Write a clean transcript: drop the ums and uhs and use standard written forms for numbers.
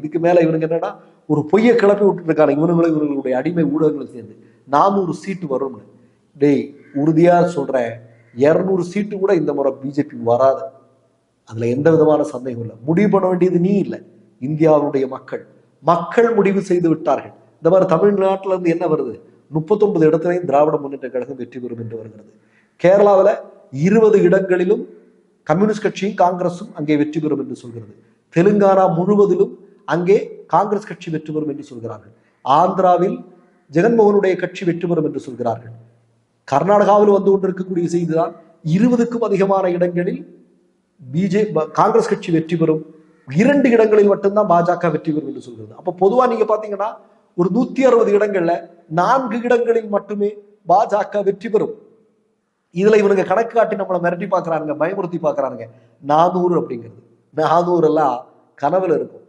இதுக்கு மேல இவனுக்கு என்னன்னா ஒரு பொய்யை கிளப்பி விட்டு இருக்காங்க இவனுங்களும் இவங்களுடைய அடிமை ஊடகங்களும் சேர்ந்து 400 சீட்டு வரும்னு. டேய் உறுதியா சொல்றேன், 200 சீட்டு கூட இந்த முறை பிஜேபி வராது. அதுல எந்த விதமான சந்தேகம் இல்லை. முடிவு பண்ண வேண்டியது நீ இல்லை, இந்தியாவுடைய மக்கள். மக்கள் முடிவு செய்து விட்டார்கள். இந்த மாதிரி தமிழ்நாட்டில இருந்து என்ன வருது, 39 இடத்திலையும் திராவிட முன்னேற்ற கழகம் வெற்றி பெறும் என்று வருகிறது. கேரளாவில் 20 இடங்களிலும் கம்யூனிஸ்ட் கட்சியும் காங்கிரசும் அங்கே வெற்றி பெறும் என்று சொல்கிறது. தெலுங்கானா முழுவதிலும் அங்கே காங்கிரஸ் கட்சி வெற்றி பெறும் என்று சொல்கிறார்கள். ஆந்திராவில் ஜெகன்மோகனுடைய கட்சி வெற்றி பெறும் என்று சொல்கிறார்கள். கர்நாடகாவில் வந்து கொண்டிருக்கக்கூடிய செய்திதான் 20க்கும் அதிகமான இடங்களில் காங்கிரஸ் கட்சி வெற்றி பெறும், 2 இடங்களில் மட்டும்தான் பாஜக வெற்றி பெறும் என்று சொல்கிறது. அப்ப பொதுவா நீங்க பாத்தீங்கன்னா ஒரு 160 இடங்கள்ல 4 இடங்களில் மட்டுமே பாஜக வெற்றி பெறும். இதுல இவனுங்க கணக்கு காட்டி நம்மளை மிரட்டி பாக்குறாங்க, பயமுறுத்தி பாக்குறாங்க. 400 அப்படிங்கிறது 400 எல்லாம் கனவுல இருக்கும்.